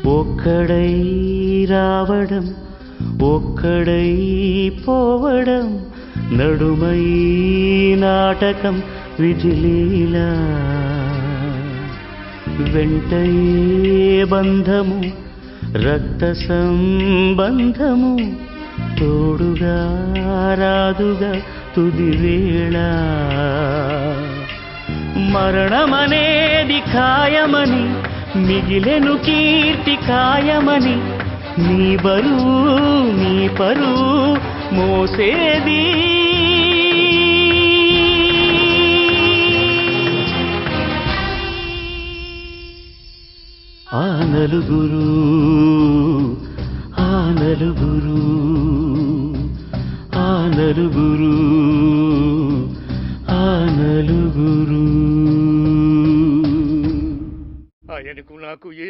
ఒక్కడై రావడం ఒక్కడై పోవడం నడుమై నాటకం విజిలీలా వెంటయే బంధము రక్త సంబంధము తోడుగా రాదుగా తుది వేళ మరణమనేది ఖాయమని మిగిలెను కీర్తి ఖాయమని నీ బరువు నీ పరువు మోసేది ఆ నలుగురు ఆ నలుగురు ఆ నలుగురు ఆ నలుగురు ఆయనకు నాకు ఏ